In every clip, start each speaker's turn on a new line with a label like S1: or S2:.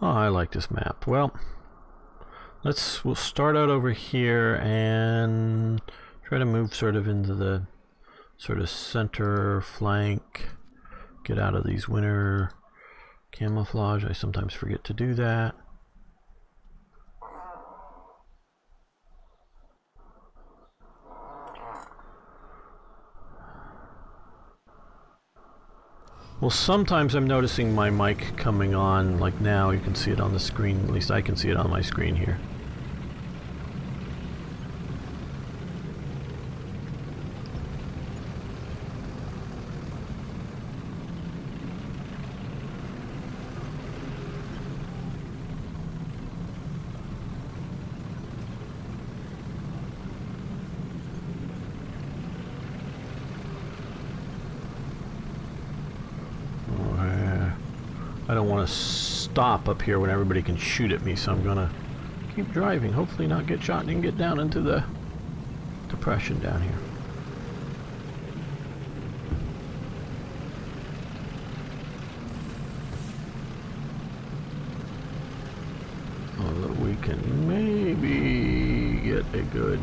S1: Oh, I like this map. Well, we'll start out over here and try to move sort of into the sort of center flank. Get out of these winter camouflage. I sometimes forget to do that. Well, sometimes I'm noticing my mic coming on, like now you can see it on the screen, at least I can see it on my screen here. I don't want to stop up here when everybody can shoot at me, so I'm gonna keep driving, hopefully not get shot and get down into the depression down here. Although we can maybe get a good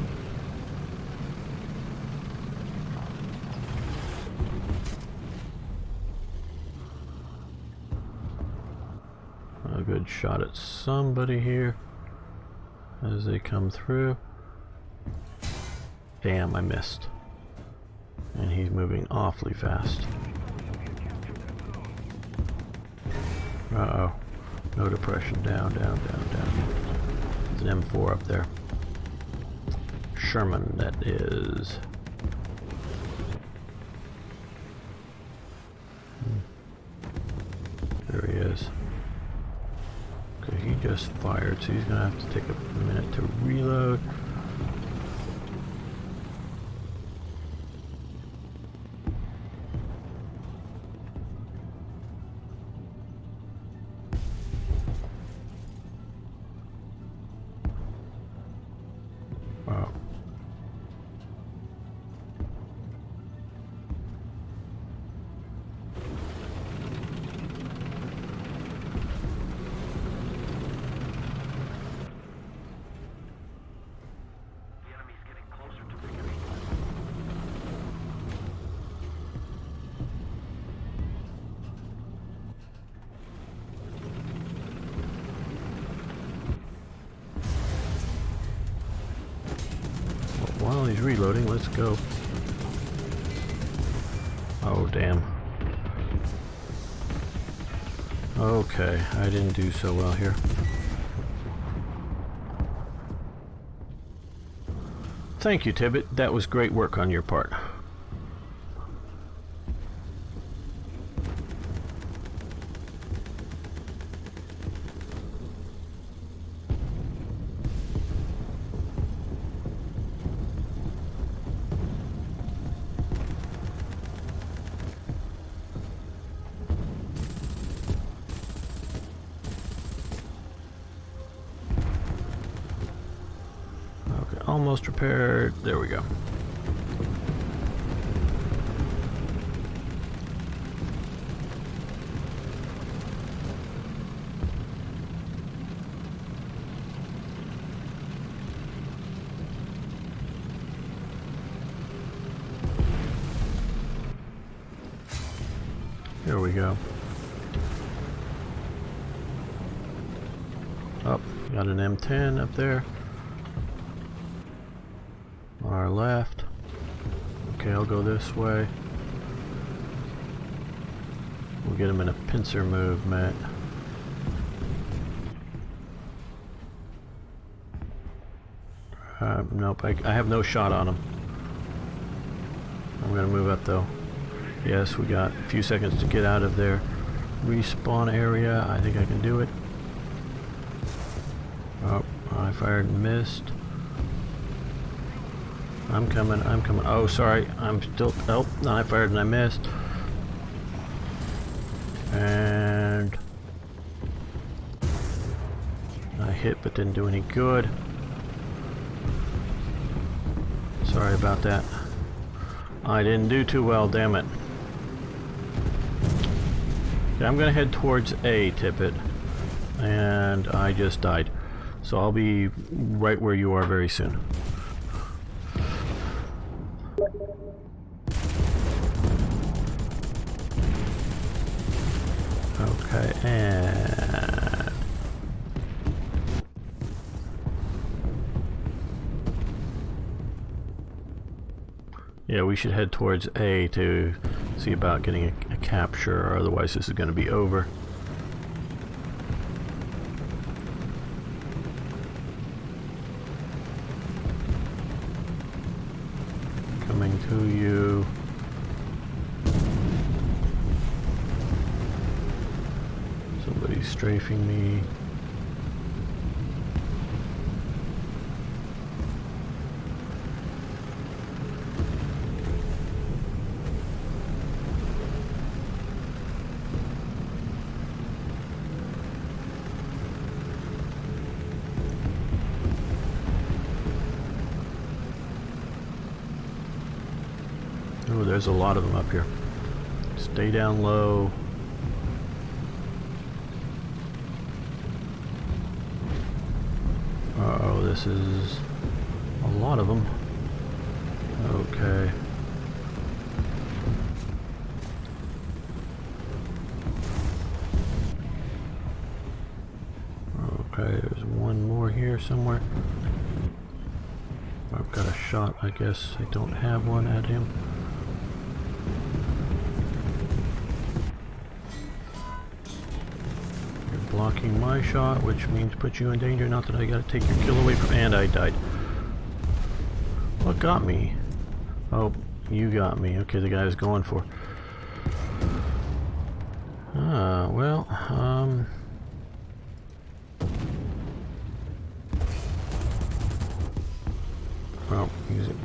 S1: shot at somebody here as they come through. Damn, I missed. And he's moving awfully fast. Uh-oh. No depression. Down, down, down, down. There's an M4 up there. Sherman, that is. There he is. He just fired, so he's gonna have to take a minute to reload. Wow. While he's reloading, let's go. Oh, damn. Okay, I didn't do so well here. Thank you, Tibbet. That was great work on your part. Almost repaired. There we go. There we go. Oh, got an M10 up there. Our left. Okay, I'll go this way. We'll get him in a pincer movement. Nope, I have no shot on him. I'm gonna move up though. Yes, we got a few seconds to get out of their respawn area. I think I can do it. Oh, I fired and missed. I'm coming, I'm coming. Oh, sorry, I'm still. Oh, I fired and I missed. And I hit but didn't do any good. Sorry about that. I didn't do too well, damn it. Okay, I'm gonna head towards A, Tippet. and I just died. So I'll be right where you are very soon. Okay, and yeah, we should head towards A to see about getting a capture, or otherwise this is going to be over. Coming to you. Somebody's strafing me. Oh, there's a lot of them up here. Stay down low. Uh-oh, this is a lot of them. Okay. Okay, there's one more here somewhere. I've got a shot, I guess. I don't have one at him. Blocking my shot, which means put you in danger. Not that I gotta take your kill away from. And I died. What got me? Oh, you got me. Okay, the guy's going for. Well, well,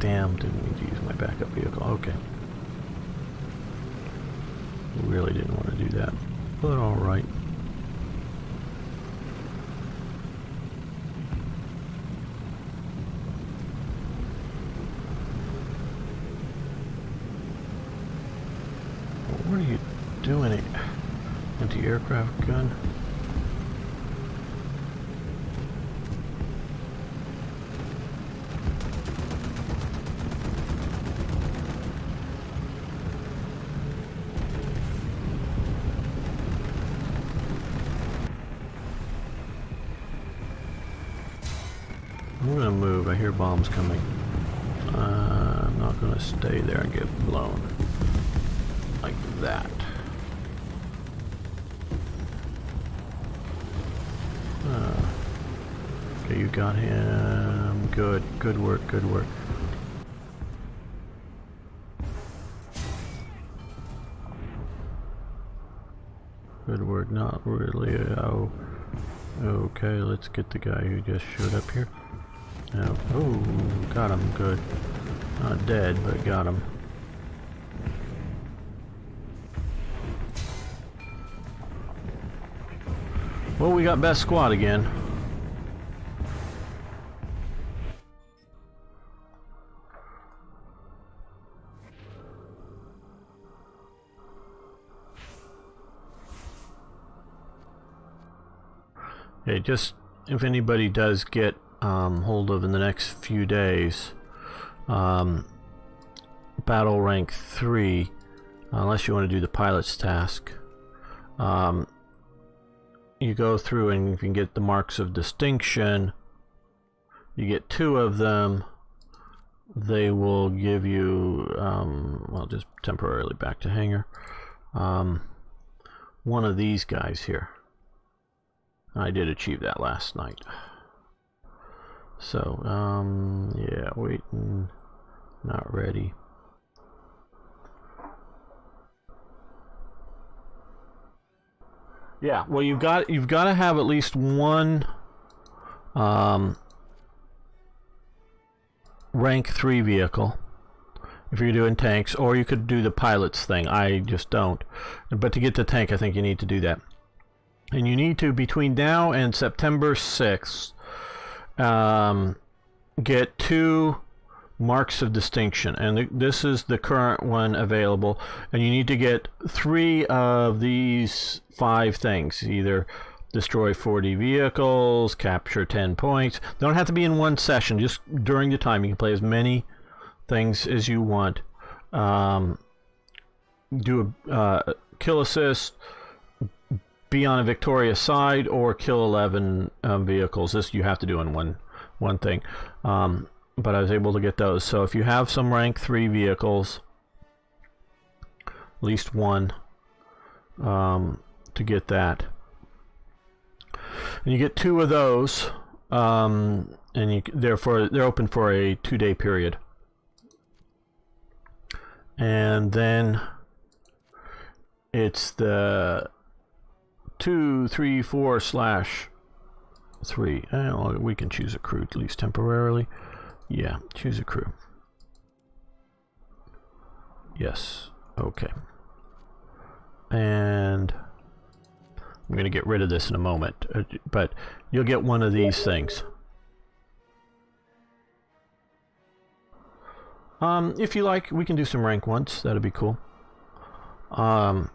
S1: damn, didn't need to use my backup vehicle. Okay. Really didn't want to do that, but alright. What are you doing? Anti-aircraft gun? I'm gonna move. I hear bombs coming. I'm not gonna stay there and get blown. Like that. Okay, you got him. Good. Good work. Good work. Good work. Not really. Oh. Okay, let's get the guy who just showed up here. Now, oh, got him. Good. Not dead, but got him. Well, we got best squad again. Okay, just if anybody does get hold of in the next few days, battle rank 3, unless you want to do the pilot's task, you go through and you can get the marks of distinction. You get 2 of them. They will give you, well, just temporarily back to hangar, one of these guys here. I did achieve that last night. So, yeah, waiting, not ready. Yeah, well, you've got to have at least one rank 3 vehicle if you're doing tanks, or you could do the pilot's thing. I just don't. But to get the tank, I think you need to do that. And you need to, between now and September 6th, get 2 marks of distinction, and this is the current one available, and you need to get 3 of these 5 things, either destroy 40 vehicles, capture 10 points. They don't have to be in one session, just during the time. You can play as many things as you want. Do a kill assist, be on a victorious side, or kill 11 vehicles. This you have to do in one thing. But I was able to get those. So if you have some rank 3 vehicles, at least one, to get that. And you get 2 of those, and they're open for a 2-day period. And then it's the 2, 3, 4/3. We can choose a crew at least temporarily. Yeah, choose a crew. Yes. Okay. And I'm going to get rid of this in a moment, but you'll get one of these things. If you like, we can do some rank ones. That'd be cool. You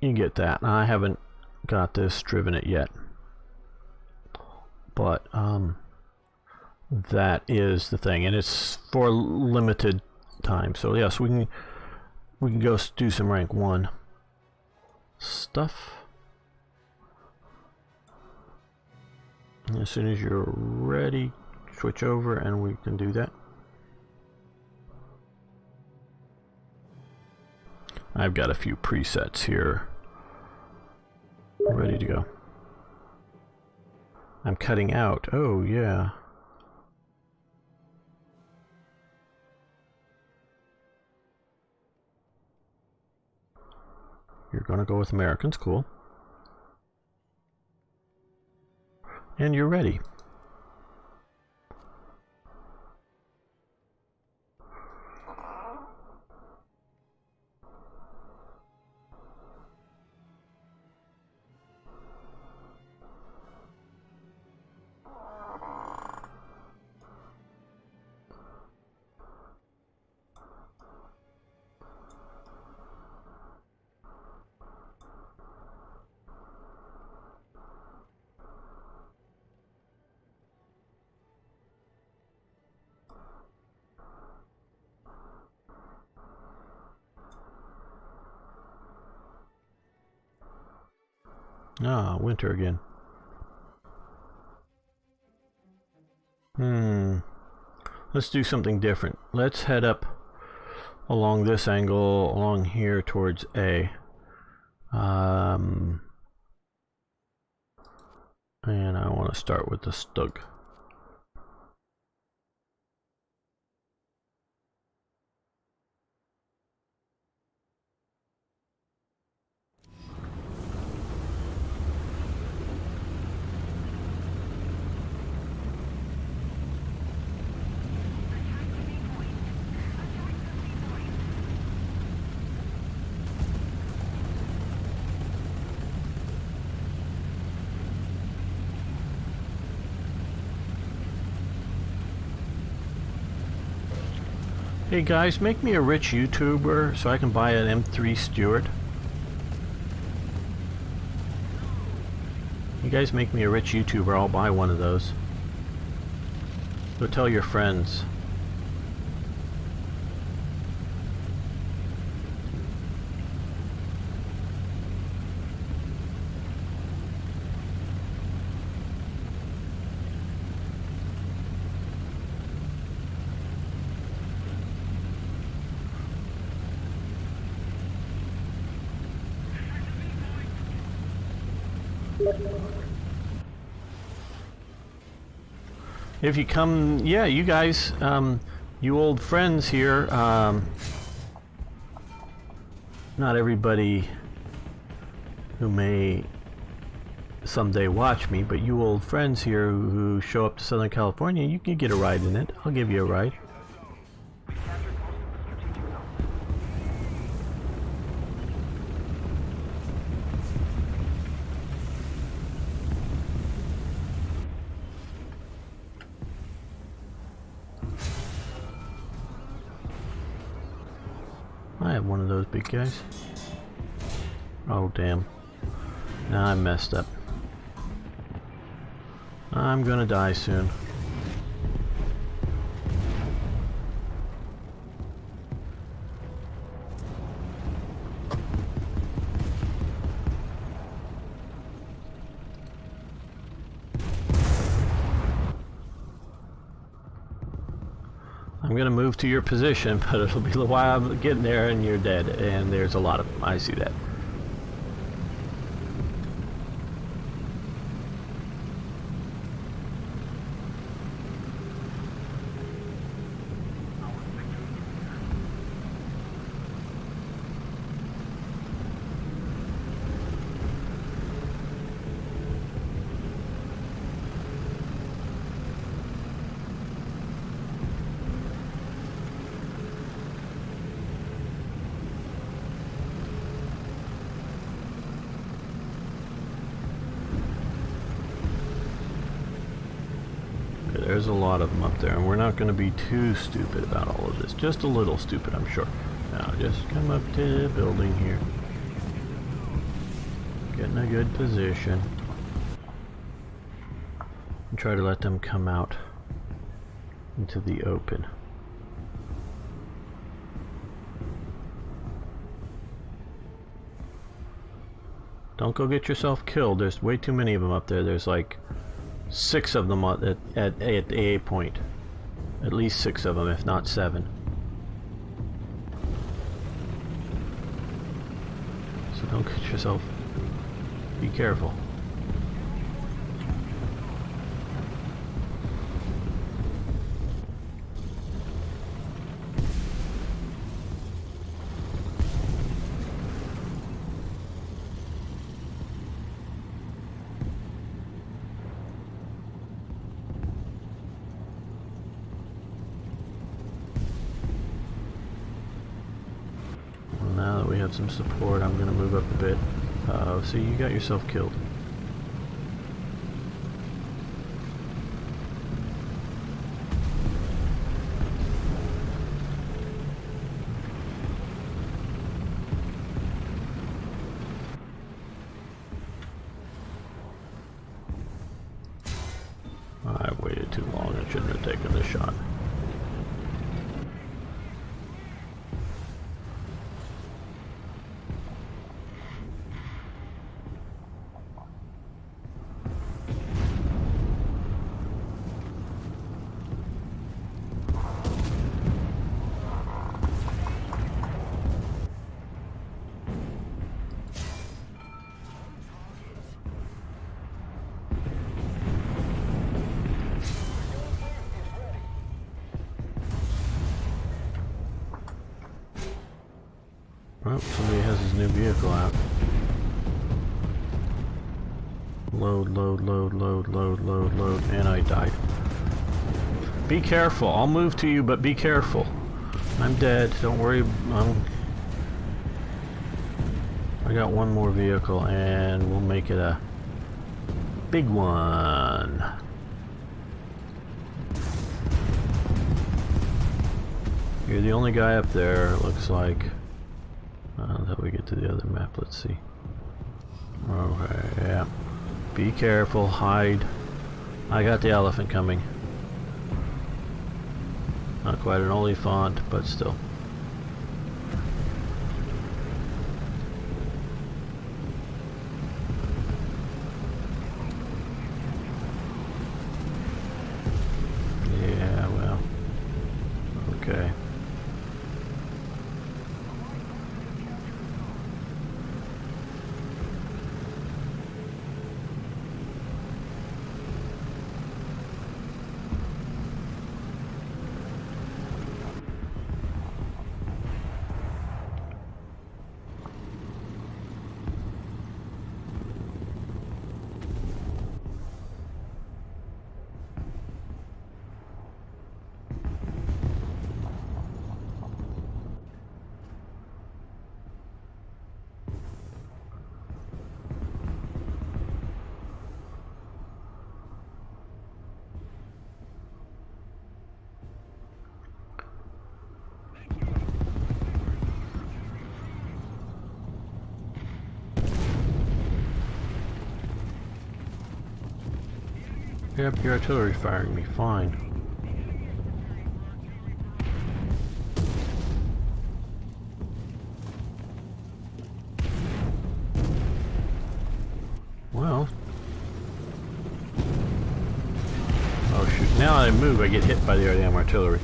S1: can get that. Now, I haven't got this, driven it yet, but that is the thing, and it's for limited time. So yes, we can go do some rank 1 stuff. And as soon as you're ready, switch over and we can do that. I've got a few presets here ready to go. I'm cutting out. Oh yeah. You're gonna go with Americans, cool. And you're ready. Ah, winter again. Let's do something different. Let's head up along this angle, along here towards A. And I want to start with the Stug. Hey guys, make me a rich YouTuber so I can buy an M3 Stewart. You guys make me a rich YouTuber, I'll buy one of those. Go tell your friends. If you come, yeah, you guys, you old friends here, not everybody who may someday watch me, but you old friends here who show up to Southern California, you can get a ride in it. I'll give you a ride. I have one of those big guys. Oh damn. Now I messed up. I'm gonna die soon. I'm gonna move to your position, but it'll be a while getting there and you're dead, and there's a lot of them. I see that. There's a lot of them up there, and we're not going to be too stupid about all of this. Just a little stupid, I'm sure. Now, just come up to the building here. Get in a good position. And try to let them come out into the open. Don't go get yourself killed. There's way too many of them up there. There's like 6 of them at the A point. At least 6 of them, if not 7. So don't get yourself... Be careful. Now that we have some support, I'm going to move up a bit. See, you got yourself killed. I waited too long. I shouldn't have taken the shot. Oh, somebody has his new vehicle out. Load, load, load, load, load, load, load, and I died. Be careful. I'll move to you, but be careful. I'm dead. Don't worry. I got one more vehicle, and we'll make it a big one. You're the only guy up there, it looks like. Until we get to the other map, let's see. Okay, yeah. Be careful, hide. I got the elephant coming. Not quite an Oliphant, but still. Yeah, well. Okay. Yep, your artillery's firing me. Fine. Well. Oh shoot. Now that I move, I get hit by the damn artillery.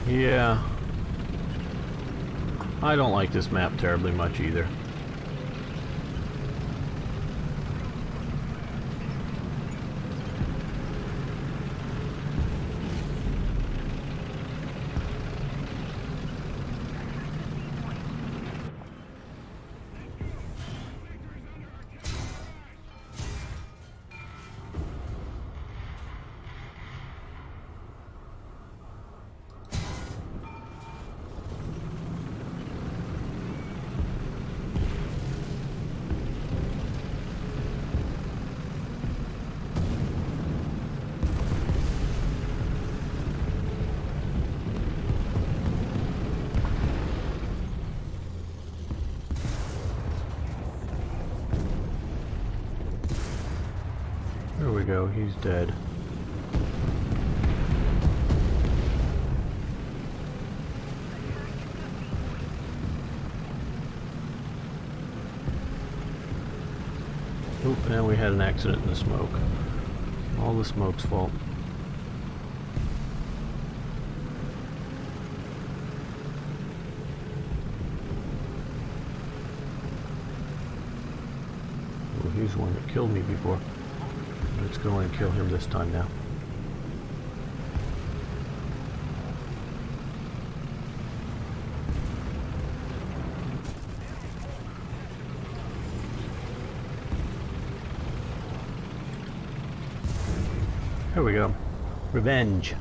S1: Yeah. I don't like this map terribly much either. There we go, he's dead. Oop, and we had an accident in the smoke. All the smoke's fault. Well, he's the one that killed me before. Let's go and kill him this time now. Here we go. Revenge.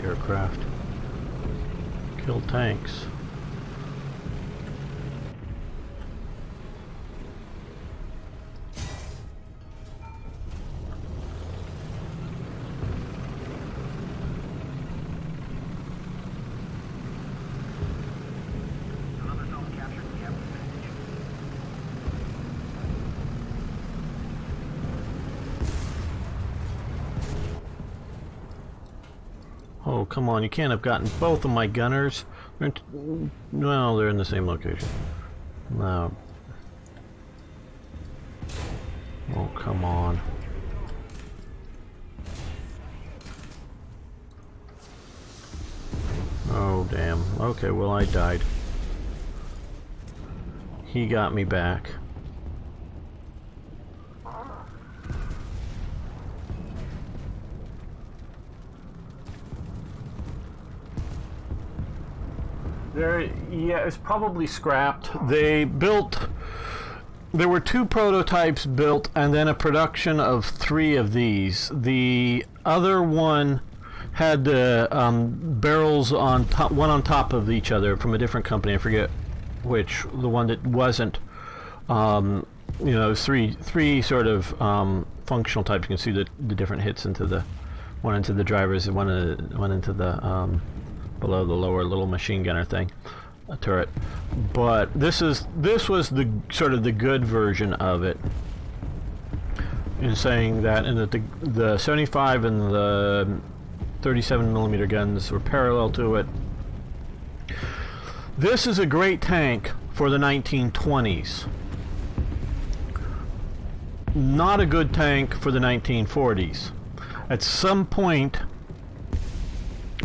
S1: Aircraft. Kill tanks. Oh, come on, you can't have gotten both of my gunners. No, they're in the same location. No. Oh, come on. Oh, damn. Okay, well, I died. He got me back. Yeah, it's probably scrapped. There were 2 prototypes built and then a production of 3 of these. The other one had the barrels on top, one on top of each other from a different company. I forget which. The one that wasn't. You know, three sort of functional types. You can see the different hits into the one into the drivers, one into the below the lower little machine gunner thing, a turret. But this was the sort of the good version of it, in saying that the 75 and the 37mm guns were parallel to it. This is a great tank for the 1920s. Not a good tank for the 1940s. At some point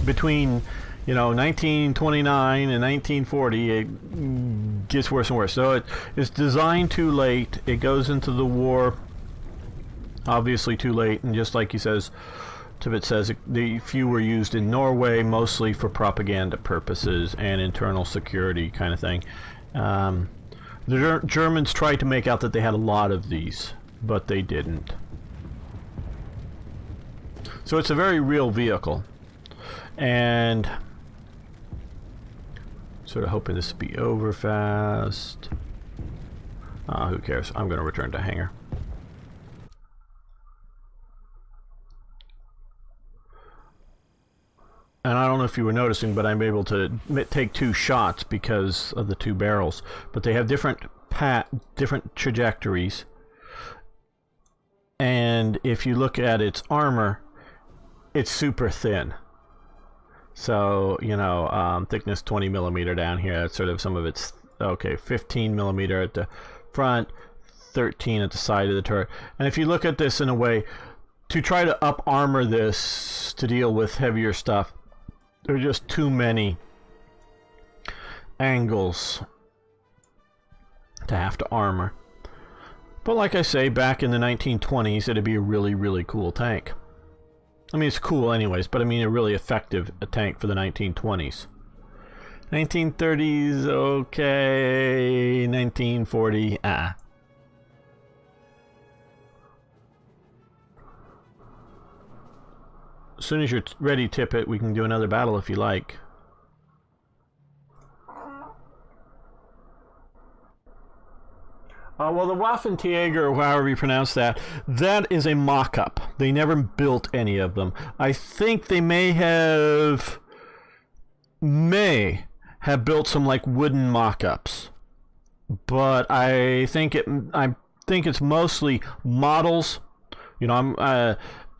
S1: between 1929 and 1940, it gets worse and worse. So it's designed too late. It goes into the war obviously too late, and just like he says, Tibbet says, the few were used in Norway mostly for propaganda purposes and internal security kind of thing. The Germans tried to make out that they had a lot of these, but they didn't. So it's a very real vehicle, and sort of hoping this to be over fast. Who cares? I'm going to return to hangar. And I don't know if you were noticing, but I'm able to take 2 shots because of the 2 barrels. But they have different trajectories. And if you look at its armor, it's super thin. So, thickness 20mm down here. That's sort of some of its, 15mm at the front, 13 at the side of the turret. And if you look at this in a way, to try to up armor this to deal with heavier stuff, there are just too many angles to have to armor. But like I say, back in the 1920s, it'd be a really, really cool tank. I mean, it's cool anyways, but I mean a really effective tank for the 1920s. 1930s, okay. 1940, As soon as you're ready, Tippett, we can do another battle if you like. Well, the Waffenträger, or however you pronounce that, that is a mock-up. They never built any of them. I think they may have built some like wooden mock-ups, but I think it's mostly models,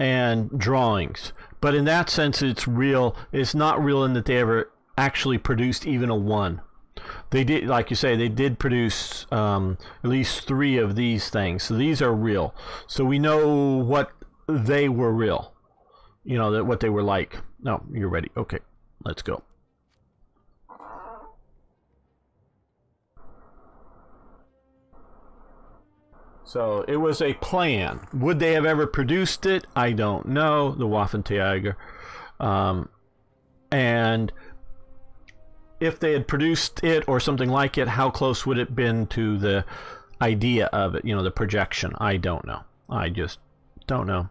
S1: and drawings. But in that sense, it's real. It's not real in that they ever actually produced even a one. They did, like you say, they did produce at least 3 of these things. So these are real. So we know what they were real. That what they were like. No, you're ready. Okay, let's go. So it was a plan. Would they have ever produced it? I don't know. The Waffenträger. And if they had produced it or something like it, how close would it have been to the idea of it? The projection. I don't know. I just don't know.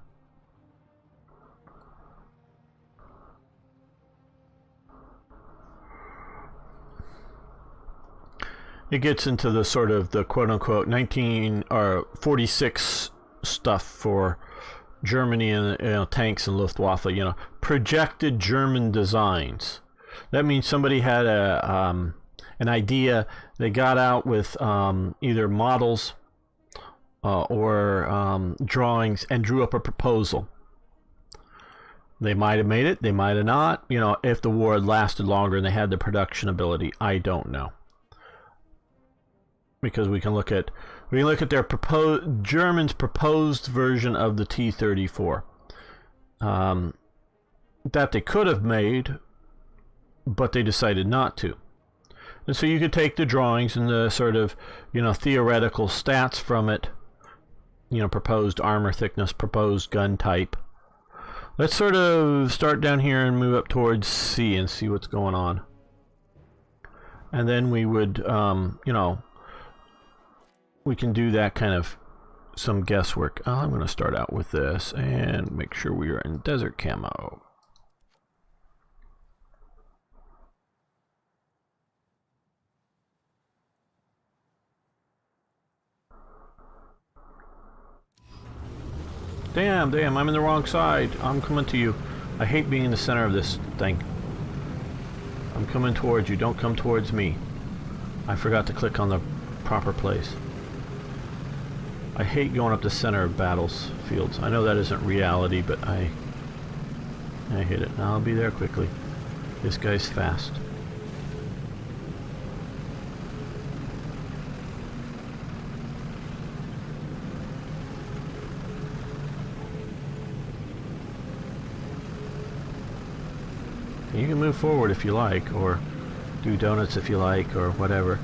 S1: It gets into the sort of the quote-unquote 1946 stuff for Germany and tanks and Luftwaffe. Projected German designs. That means somebody had an idea. They got out with either models or drawings and drew up a proposal. They might have made it. They might have not. If the war had lasted longer and they had the production ability, I don't know. Because we can look at their Germans' proposed version of the T-34 that they could have made, but they decided not to. And so you could take the drawings and the sort of theoretical stats from it, proposed armor thickness, proposed gun type. Let's sort of start down here and move up towards C and see what's going on. And then we would, you know, we can do that kind of some guesswork. I'm going to start out with this and make sure we are in desert camo. Damn, I'm in the wrong side. I'm coming to you. I hate being in the center of this thing. I'm coming towards you. Don't come towards me. I forgot to click on the proper place. I hate going up the center of battlefields. I know that isn't reality, but I hit it. I'll be there quickly. This guy's fast. You can move forward if you like, or do donuts if you like, or whatever.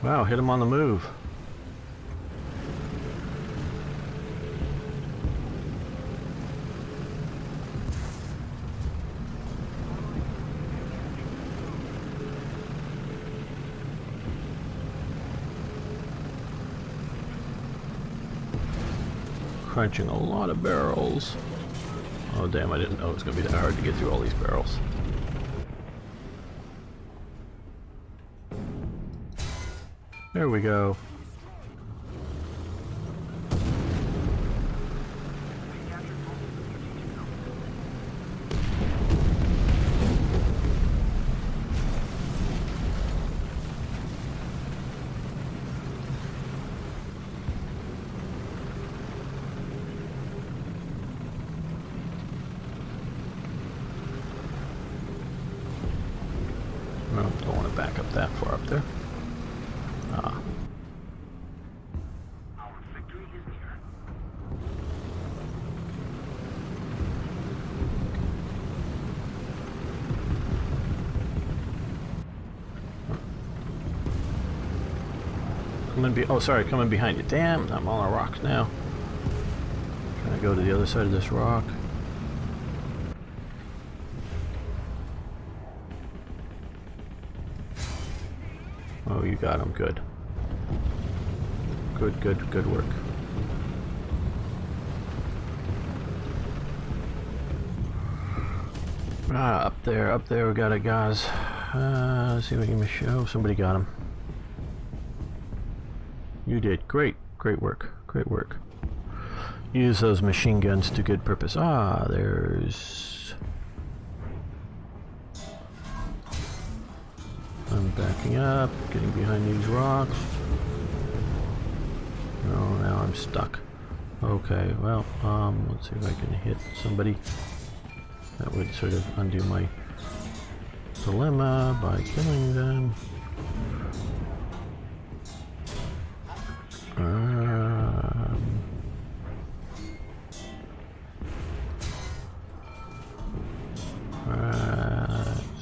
S1: Wow, hit him on the move. Crunching a lot of barrels. Oh damn, I didn't know it was going to be that hard to get through all these barrels. There we go. No, don't want to back up that far up there. Ah.
S2: Our victory is near.
S1: Coming behind you. Damn, I'm on a rock now. Trying to go to the other side of this rock. Oh, you got him. Good. Good work. Ah, up there, we got it, guys. Let's see if we can show. Somebody got him. You did. Great work. Great work. Use those machine guns to good purpose. Ah, there's... I'm backing up, getting behind these rocks. Oh, now I'm stuck. Okay, well, let's see if I can hit somebody. That would sort of undo my dilemma by killing them.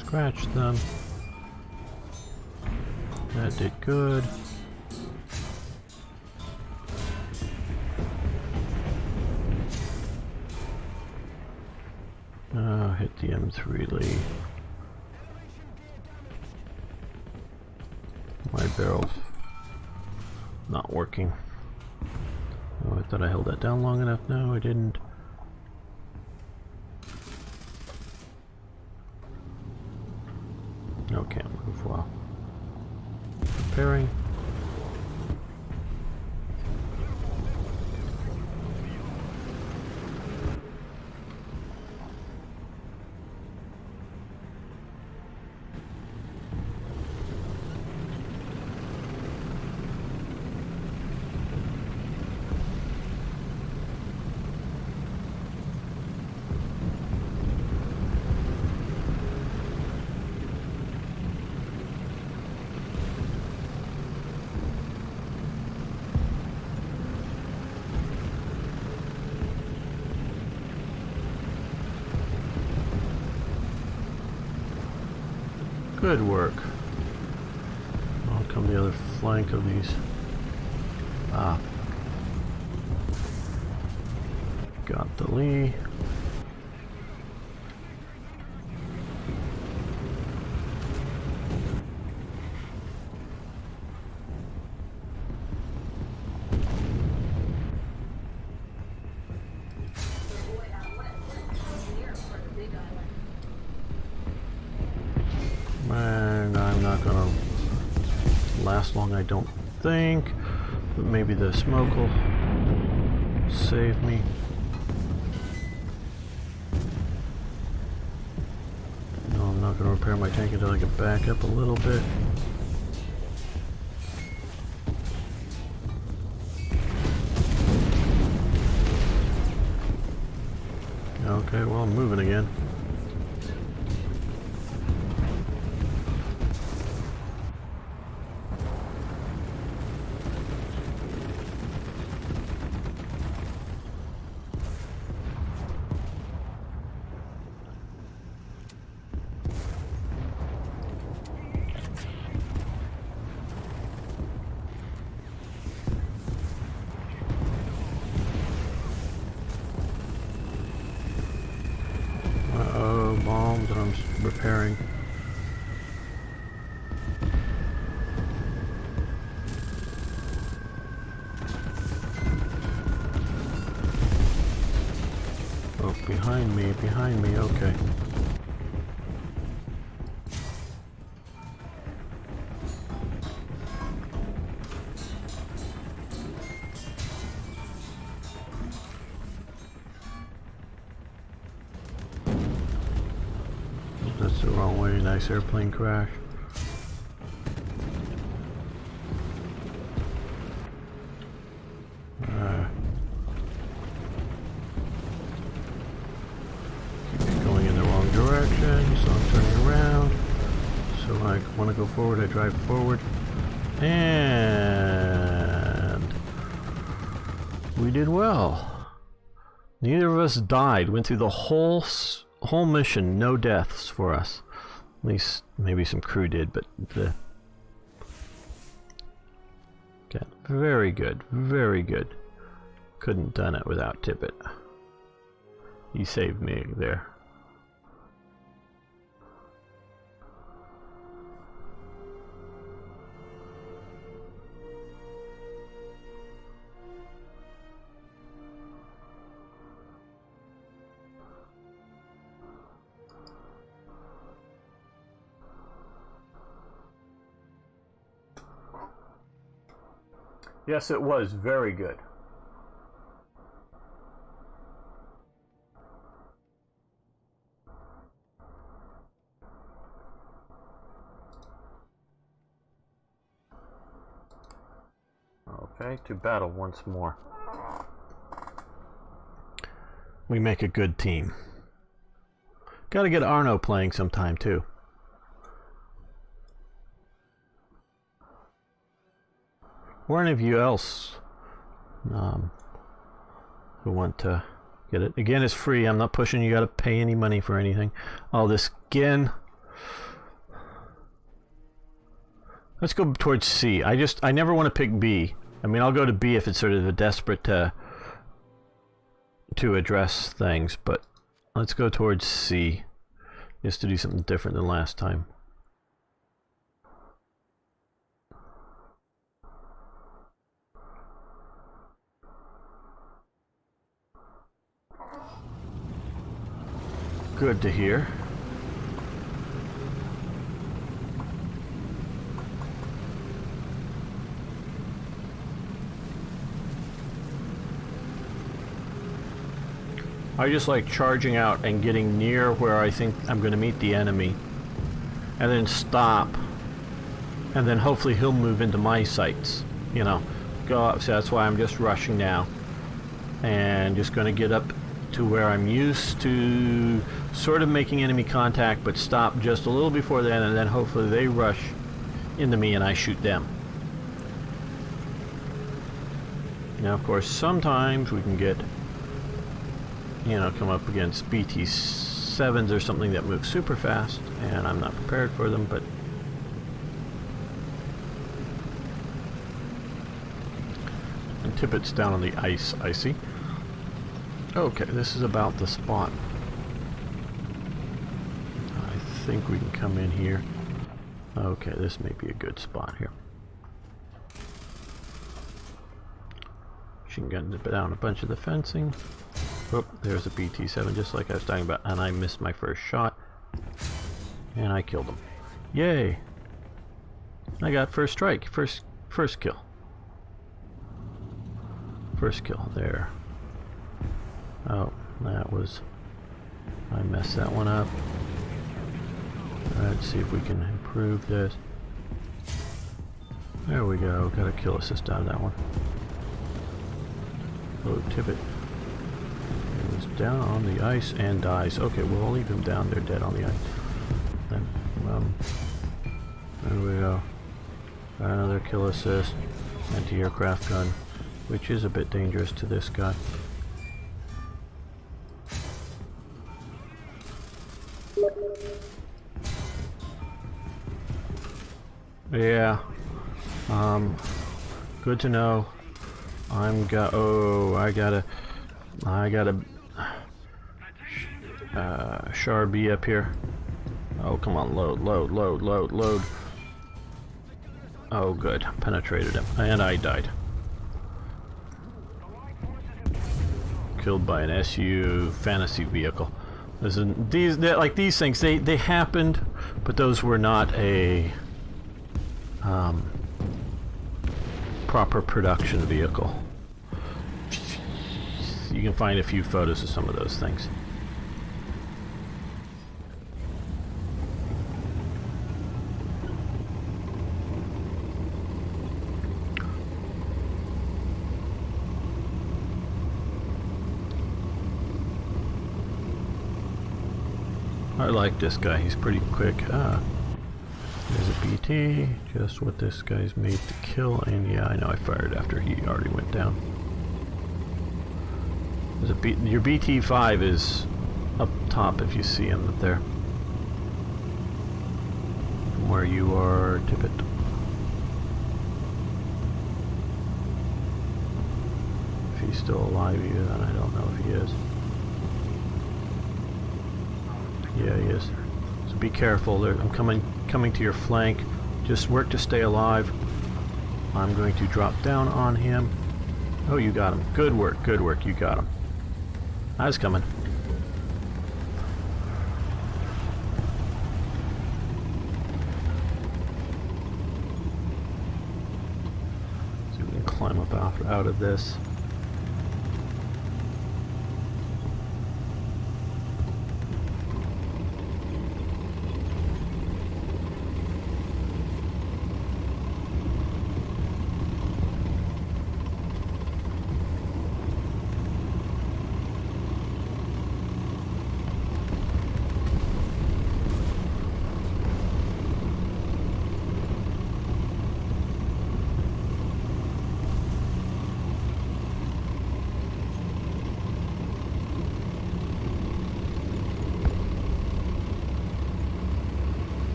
S1: Scratch them. That did good. Hit the M3 lead. My barrel's not working. Oh, I thought I held that down long enough. No, I didn't. No, can't move well. Preparing. Good work. I'll come the other flank of these. Ah. Got the Lee. And I'm not gonna last long, I don't think. But maybe the smoke will save me. No, I'm not gonna repair my tank until I get back up a little bit. Okay, well, I'm moving again. Bombs that I'm repairing. Oh, behind me, okay. That's the wrong way, nice airplane crash. Keeps going in the wrong direction, so I'm turning around. So I want to go forward, I drive forward. And we did well. Neither of us died, went through the whole mission, no deaths for us. At least maybe some crew did, but okay, very good, very good. Couldn't done it without Tippett. He saved me there. Yes, it was very good. Okay, to battle once more. We make a good team. Gotta get Arno playing sometime too. Or any of you else who want to get it. Again, it's free. I'm not pushing you. Got to pay any money for anything. All this again. Let's go towards C. I never want to pick B. I mean, I'll go to B if it's sort of a desperate to address things, but let's go towards C just to do something different than last time. Good to hear. I just like charging out and getting near where I think I'm going to meet the enemy, and then stop, and then hopefully he'll move into my sights, you know, go up. So that's why I'm just rushing now and just going to get up to where I'm used to sort of making enemy contact, but stop just a little before then, and then hopefully they rush into me and I shoot them. Now of course sometimes we can get, you know, come up against BT-7s or something that move super fast, and I'm not prepared for them, but Tippet's down on the ice, I see. Okay, this is about the spot. I think we can come in here. Okay, this may be a good spot here. She can get down a bunch of the fencing. Oh, there's a BT-7 just like I was talking about, and I missed my first shot. And I killed him. Yay! I got first strike, first kill. First kill, there. Oh, that was... I messed that one up. Let's see if we can improve this. There we go, got a kill assist out of that one. Oh, Tippett. He was down on the ice and dies. Okay, we'll leave him down there dead on the ice. Then, there we go. Another kill assist. Anti-aircraft gun, which is a bit dangerous to this guy. Yeah. Good to know. I gotta Char B up here. Oh, come on, load. Oh, good. Penetrated him. And I died. Killed by an SU fantasy vehicle. These things, they happened, but those were not a proper production vehicle. You can find a few photos of some of those things. I like this guy, he's pretty quick. There's a BT, just what this guy's made to kill, and yeah, I know I fired after he already went down. There's your BT-5 is up top if you see him up there. From where you are, Tippett. If he's still alive, then I don't know if he is. Yeah, he is. So be careful. I'm coming to your flank. Just work to stay alive. I'm going to drop down on him. Oh, you got him. Good work, you got him. I was coming. So we can climb up out of this.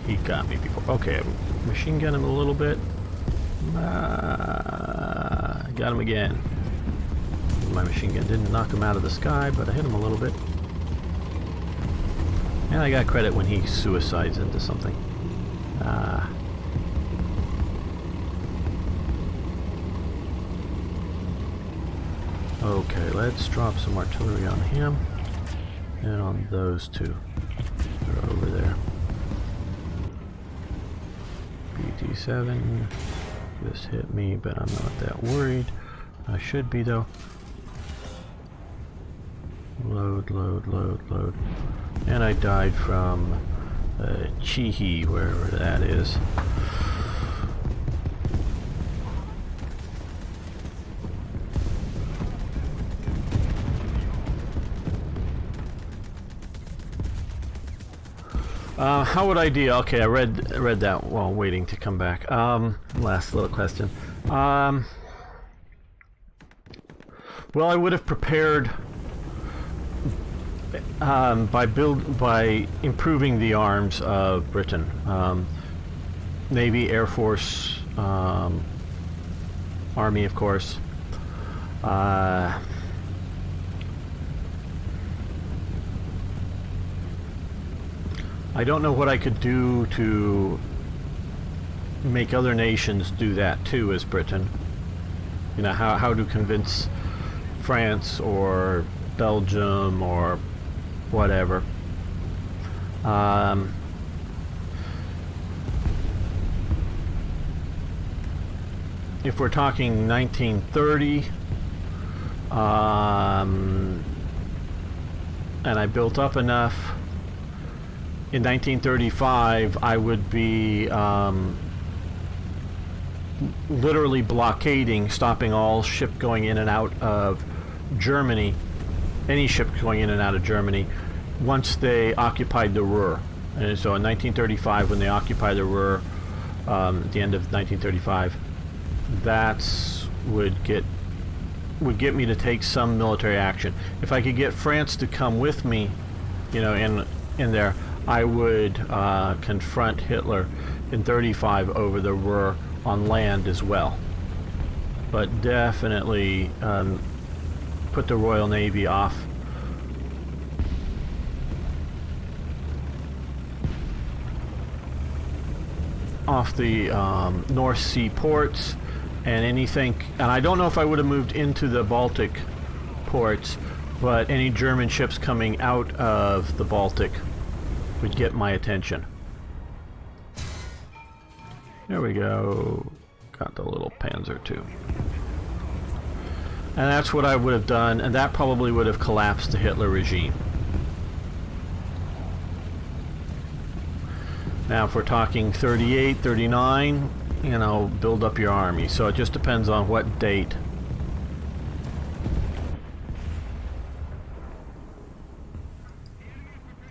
S1: He got me before. Okay, machine gun him a little bit. Got him again. My machine gun didn't knock him out of the sky, but I hit him a little bit. And I got credit when he suicides into something. Okay, let's drop some artillery on him. And on those two. They're over there. BT-7 just hit me, but I'm not that worried. I should be though. Load. And I died from Chihi, wherever that is. How would I deal? Okay, I read that while waiting to come back. Last little question. Well, I would have prepared by improving the arms of Britain. Navy, Air Force, Army, of course. I don't know what I could do to make other nations do that too as Britain. You know, how to convince France or Belgium or whatever. If we're talking 1930, and I built up enough, in 1935 I would be literally blockading, stopping all ship going in and out of Germany, any ship going in and out of Germany, once they occupied the Ruhr. And so in 1935, when they occupied the Ruhr, at the end of 1935, that's would get me to take some military action. If I could get France to come with me, you know, in there, I would confront Hitler in 35 over the Ruhr on land as well. But definitely put the Royal Navy off the North Sea ports and anything, and I don't know if I would have moved into the Baltic ports, but any German ships coming out of the Baltic would get my attention. There we go. Got the little Panzer II. And that's what I would have done, and that probably would have collapsed the Hitler regime. Now if we're talking 38, 39, you know, build up your army. So it just depends on what date.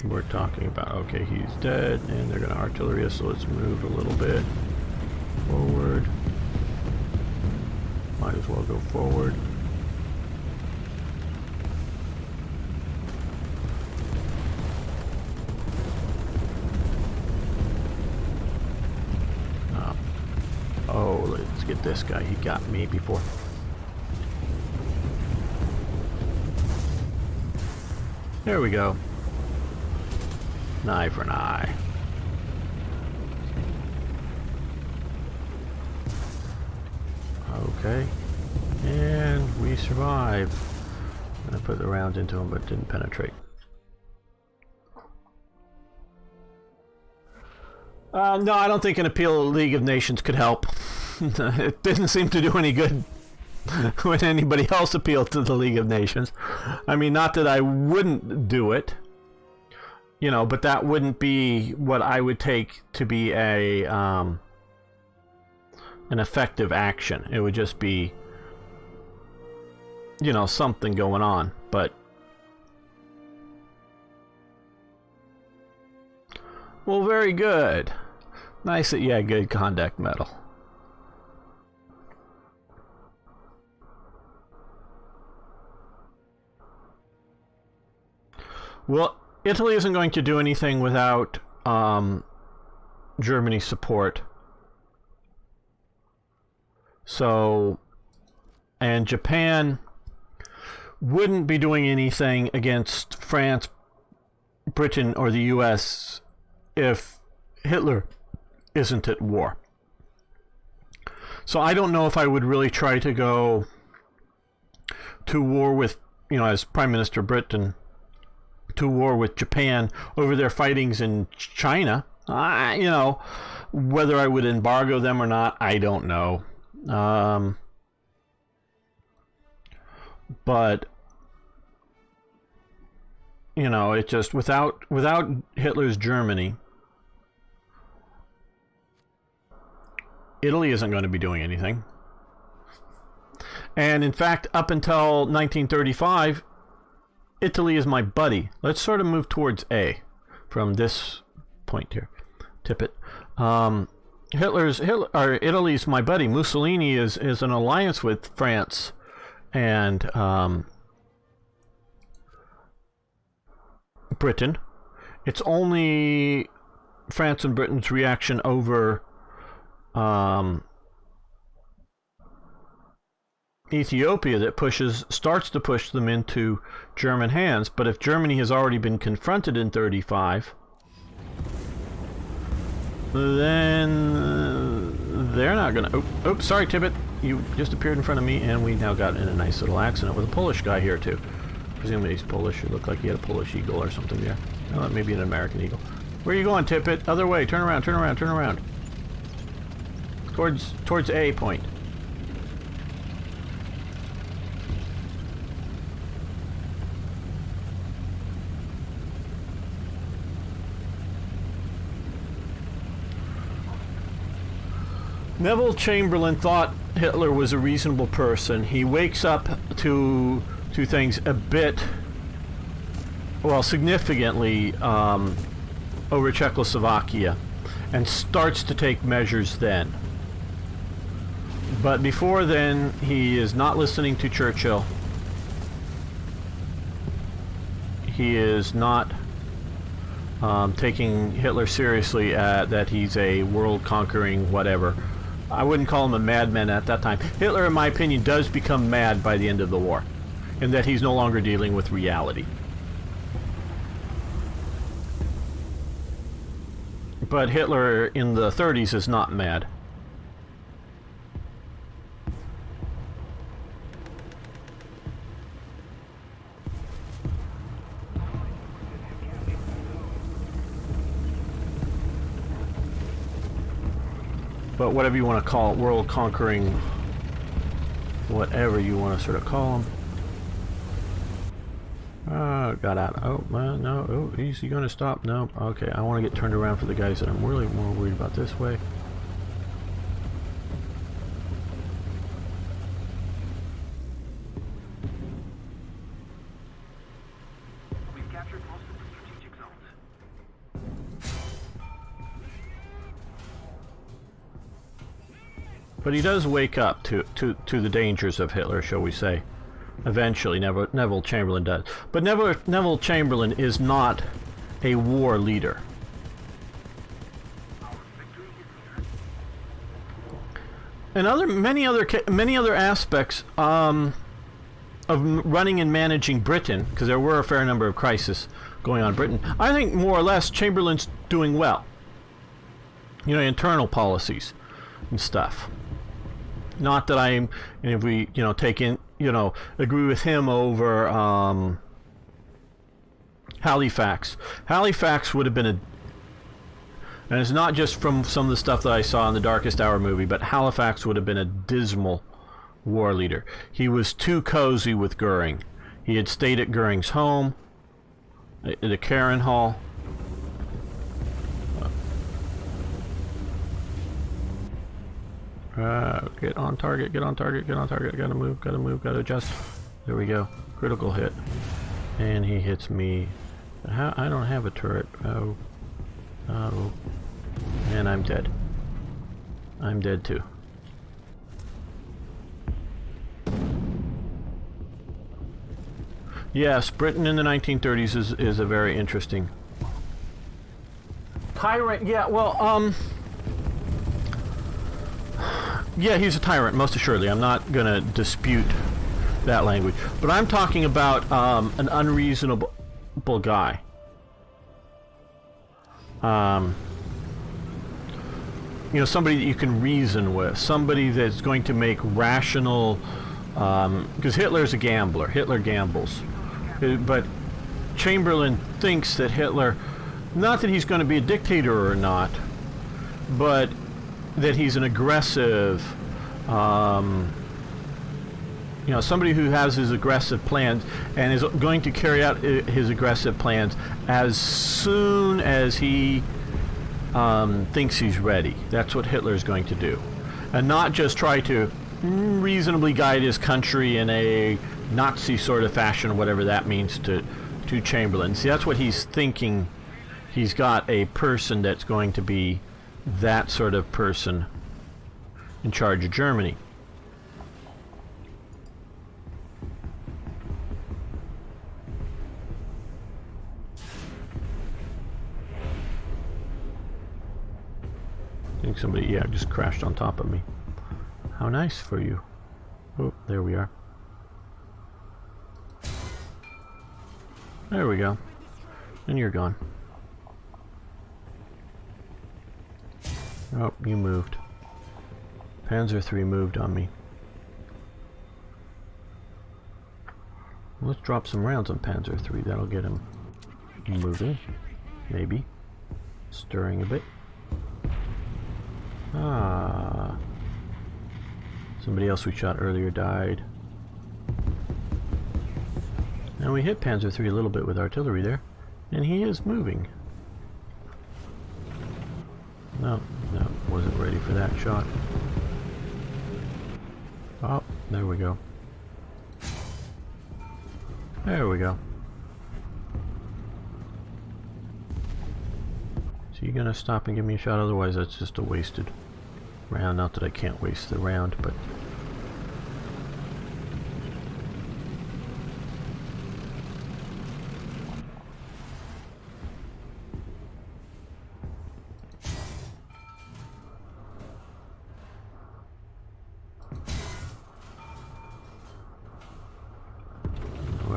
S1: We're talking about. Okay, he's dead, and they're going to artillery us, so let's move a little bit forward. Might as well go forward. Oh, let's get this guy. He got me before. There we go. An eye for an eye. Okay. And we survive. I put the round into him, but didn't penetrate. No, I don't think an appeal to the League of Nations could help. It didn't seem to do any good when anybody else appealed to the League of Nations. I mean, not that I wouldn't do it, you know, but that wouldn't be what I would take to be a an effective action. It would just be, you know, something going on. But well, very good. Nice that you had good conduct medal. Well, Italy isn't going to do anything without Germany's support. So, and Japan wouldn't be doing anything against France, Britain, or the US if Hitler isn't at war. So I don't know if I would really try to go to war with, you know, as Prime Minister Britain, to war with Japan over their fightings in China. You know, whether I would embargo them or not, I don't know. But you know, it just without Hitler's Germany, Italy isn't going to be doing anything. And in fact, up until 1935, Italy is my buddy. Let's sort of move towards A from this point here. Tip it. Italy's my buddy. Mussolini is an alliance with France and Britain. It's only France and Britain's reaction over Ethiopia that starts to push them into German hands. But if Germany has already been confronted in 35, then they're not gonna. Oh, sorry, Tibbet, you just appeared in front of me, and we now got in a nice little accident with a Polish guy here too. Presumably he's Polish. It looked like he had a Polish eagle or something there. No, maybe an American eagle. Where are you going, Tippet? Other way. Turn around. Turn around. Turn around. Towards A point. Neville Chamberlain thought Hitler was a reasonable person. He wakes up to things a bit, well, significantly over Czechoslovakia, and starts to take measures then. But before then, he is not listening to Churchill. He is not taking Hitler seriously that he's a world-conquering whatever. I wouldn't call him a madman at that time. Hitler, in my opinion, does become mad by the end of the war, in that he's no longer dealing with reality. But Hitler in the 30s is not mad. But whatever you want to call it, world-conquering, whatever you want to sort of call him. Got out. Oh, no. Oh, is he going to stop? No. Okay, I want to get turned around for the guys that I'm really more worried about this way.
S2: We've captured most of the strategic zones.
S1: But he does wake up to the dangers of Hitler, shall we say. Eventually, Neville Chamberlain does. But Neville Chamberlain is not a war leader. And many other aspects of running and managing Britain, because there were a fair number of crises going on in Britain, I think more or less Chamberlain's doing well. You know, internal policies and stuff. Not that I'm, if we, agree with him over Halifax. Halifax would have been and it's not just from some of the stuff that I saw in the Darkest Hour movie, but Halifax would have been a dismal war leader. He was too cozy with Goering. He had stayed at Goering's home, at the Karen Hall. Get on target, get on target, get on target. Gotta move, gotta adjust. There we go. Critical hit. And he hits me. I don't have a turret. Oh. And I'm dead. I'm dead too. Yes, Britain in the 1930s is a very interesting tyrant. Yeah, well, yeah, he's a tyrant, most assuredly. I'm not going to dispute that language. But I'm talking about an unreasonable guy. Somebody that you can reason with. Somebody that's going to make rational... because Hitler's a gambler. Hitler gambles. But Chamberlain thinks that Hitler... Not that he's going to be a dictator or not, but... that he's an aggressive, somebody who has his aggressive plans and is going to carry out his aggressive plans as soon as he thinks he's ready. That's what Hitler is going to do. And not just try to reasonably guide his country in a Nazi sort of fashion, whatever that means to Chamberlain. See, that's what he's thinking. He's got a person that's going to be that sort of person in charge of Germany. I think somebody, yeah, just crashed on top of me. How nice for you. Oh, there we are. There we go. And you're gone. Oh, you moved. Panzer III moved on me. Let's drop some rounds on Panzer III. That'll get him moving. Maybe. Stirring a bit. Ah. Somebody else we shot earlier died. And we hit Panzer III a little bit with artillery there. And he is moving. No, no, wasn't ready for that shot. Oh, there we go. There we go. So you gonna stop and give me a shot? Otherwise that's just a wasted round. Not that I can't waste the round, but...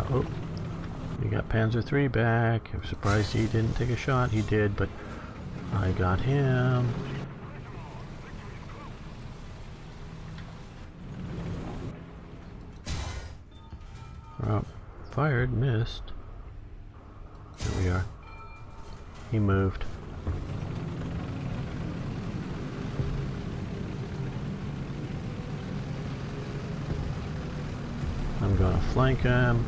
S1: Oh, we got Panzer III back. I'm surprised he didn't take a shot. He did, but I got him. Oh, fired, missed. There we are. He moved. I'm gonna flank him.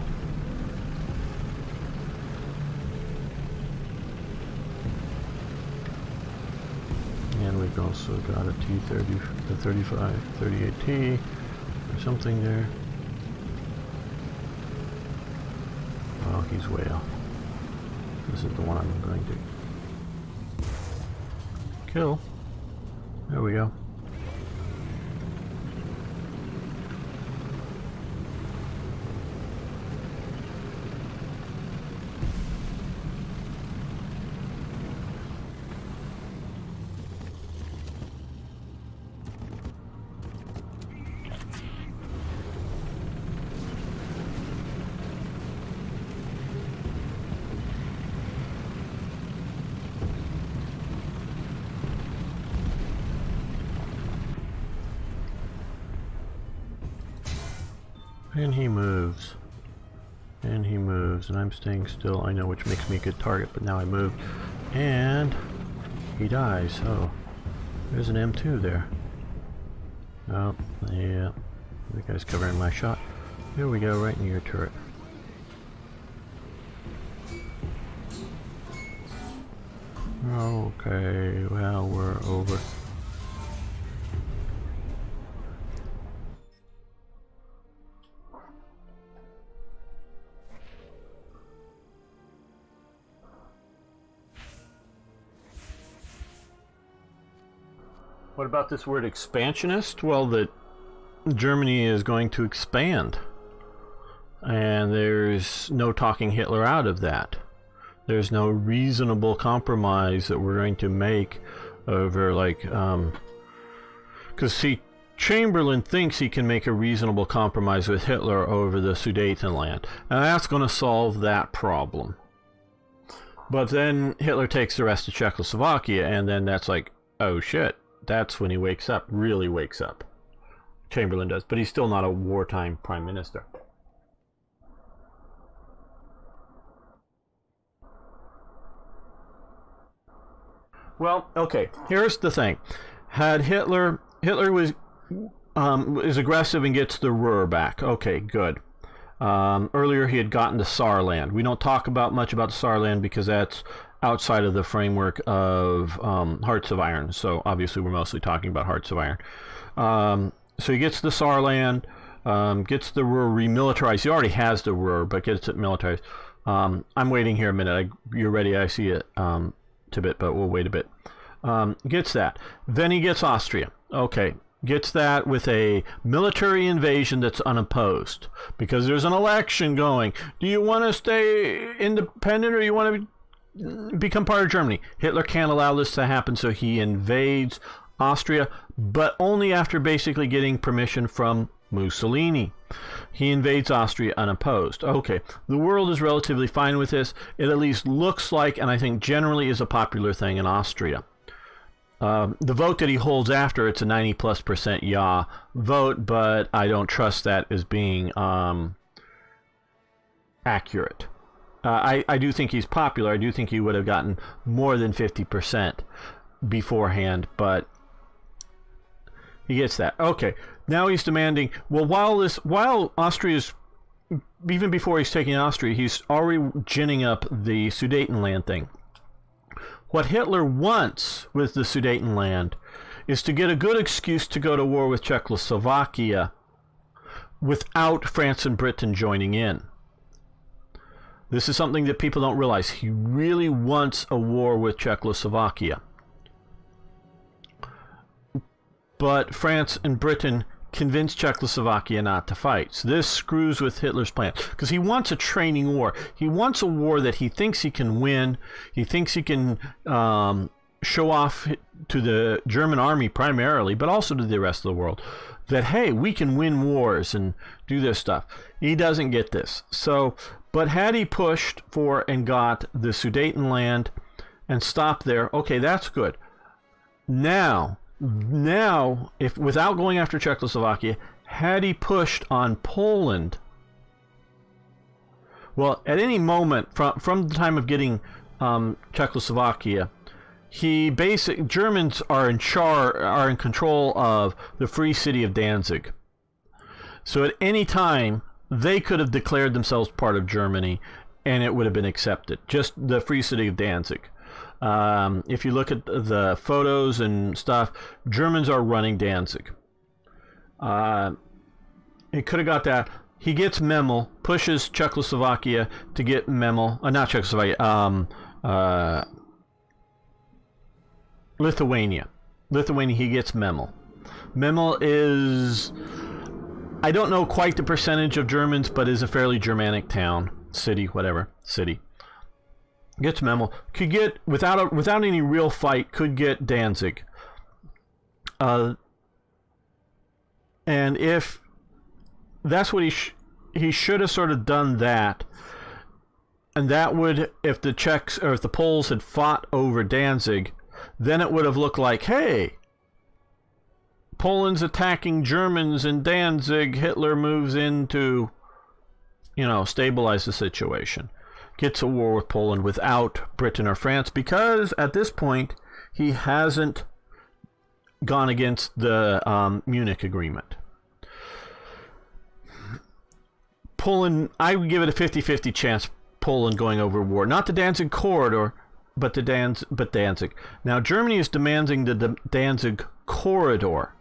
S1: And we've also got a T-30, the 35, 38T, or something there. Oh, he's way off. This is the one I'm going to kill. There we go. And he moves. And he moves. And I'm staying still. I know, which makes me a good target, but now I moved. And he dies. Oh. There's an M2 there. Oh, yeah. The guy's covering my shot. Here we go, right in your turret. Okay, well, we're over. What about this word expansionist? Well, that Germany is going to expand. And there's no talking Hitler out of that. There's no reasonable compromise that we're going to make over, like, because see, Chamberlain thinks he can make a reasonable compromise with Hitler over the Sudetenland. And that's going to solve that problem. But then Hitler takes the rest of Czechoslovakia, and then that's like, oh shit. That's when he wakes up, really wakes up. Chamberlain does, but he's still not a wartime prime minister. Well, okay, here's the thing. Had Hitler was is aggressive and gets the Ruhr back. Okay, good. Earlier he had gotten to Saarland. We don't talk much about Saarland because that's outside of the framework of Hearts of Iron. So obviously we're mostly talking about Hearts of Iron. So he gets the Saarland, gets the Ruhr remilitarized. He already has the Ruhr, but gets it militarized. I'm waiting here a minute. You're ready, I see it, Tibet, but we'll wait a bit. Gets that. Then he gets Austria. Okay. Gets that with a military invasion that's unopposed. Because there's an election going. Do you want to stay independent or you want to become part of Germany? Hitler can't allow this to happen, so he invades Austria, but only after basically getting permission from Mussolini. He invades Austria unopposed. Okay, the world is relatively fine with this. It at least looks like, and I think generally is a popular thing in Austria. The vote that he holds after, it's a 90+% yeah vote, but I don't trust that as being accurate. I do think he's popular. I do think he would have gotten more than 50% beforehand, but he gets that. Okay, now he's demanding, well, while Austria's, even before he's taking Austria, he's already ginning up the Sudetenland thing. What Hitler wants with the Sudetenland is to get a good excuse to go to war with Czechoslovakia without France and Britain joining in. This is something that people don't realize. He really wants a war with Czechoslovakia. But France and Britain convinced Czechoslovakia not to fight. So this screws with Hitler's plan, because he wants a training war. He wants a war that he thinks he can win. He thinks he can show off to the German army primarily, but also to the rest of the world, that, hey, we can win wars and do this stuff. He doesn't get this. So, but had he pushed for and got the Sudetenland and stopped there, okay, that's good. Now, if without going after Czechoslovakia, had he pushed on Poland, well, at any moment from the time of getting Czechoslovakia, Germans are in control of the free city of Danzig. So at any time they could have declared themselves part of Germany, and it would have been accepted. Just the free city of Danzig. If you look at the photos and stuff, Germans are running Danzig. He could have got that. He gets Memel, pushes Czechoslovakia to get Memel. Not Czechoslovakia. Lithuania. He gets Memel. Memel is, I don't know quite the percentage of Germans, but is a fairly Germanic town, city. Gets Memel, could get without any real fight, could get Danzig, and if that's what he should have sort of done that, and that would, if the Czechs or if the Poles had fought over Danzig, then it would have looked like, hey, Poland's attacking Germans in Danzig. Hitler moves in to, stabilize the situation. Gets a war with Poland without Britain or France, because at this point he hasn't gone against the Munich Agreement. Poland, I would give it a 50-50 chance Poland going over war. Not the Danzig corridor, but Danzig. Now Germany is demanding the Danzig corridor.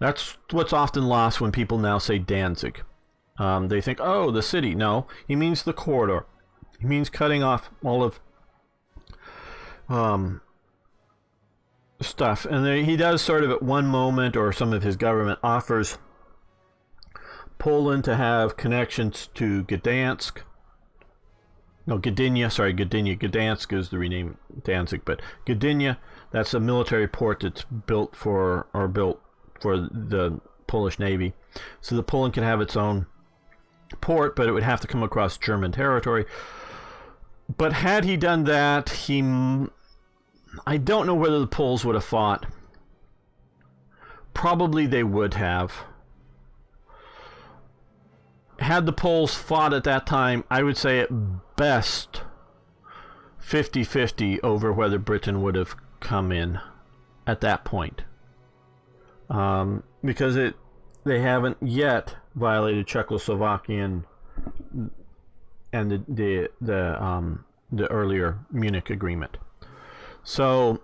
S1: That's what's often lost when people now say Danzig. They think, oh, the city. No, he means the corridor. He means cutting off all of stuff. And he does sort of at one moment, or some of his government offers Poland to have connections to Gdansk. No, Gdynia. Gdansk is the rename Danzig, but Gdynia, that's a military port that's built for the Polish Navy. So the Poland can have its own port, but it would have to come across German territory. But had he done that, I don't know whether the Poles would have fought. Probably they would have. Had the Poles fought at that time, I would say at best 50-50 over whether Britain would have come in at that point. Because they haven't yet violated Czechoslovakian and the earlier Munich Agreement. So,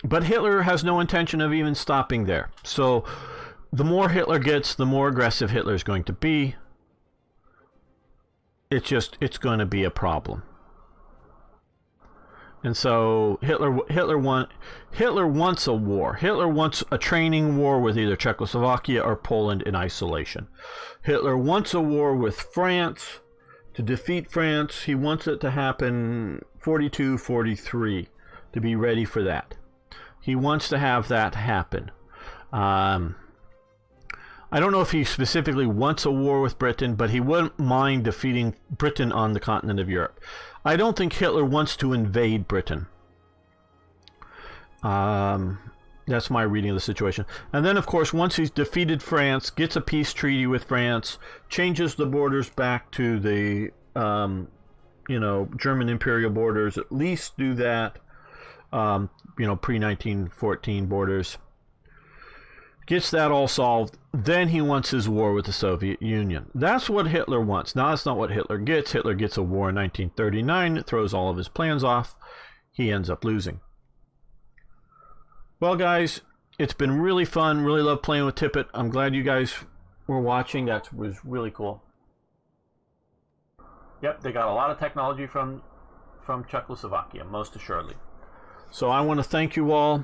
S1: but Hitler has no intention of even stopping there. So, the more Hitler gets, the more aggressive Hitler is going to be. It's going to be a problem. And so Hitler wants a war. Hitler wants a training war with either Czechoslovakia or Poland in isolation. Hitler wants a war with France to defeat France. He wants it to happen 42-43, to be ready for that. He wants to have that happen. I don't know if he specifically wants a war with Britain, but he wouldn't mind defeating Britain on the continent of Europe. I don't think Hitler wants to invade Britain. That's my reading of the situation. And then, of course, once he's defeated France, gets a peace treaty with France, changes the borders back to the, German imperial borders, at least do that, pre-1914 borders. Gets that all solved. Then he wants his war with the Soviet Union. That's what Hitler wants. Now, that's not what Hitler gets. Hitler gets a war in 1939. It throws all of his plans off. He ends up losing. Well, guys, it's been really fun. Really love playing with Tippett. I'm glad you guys were watching. That was really cool. Yep, they got a lot of technology from Czechoslovakia, most assuredly. So I want to thank you all.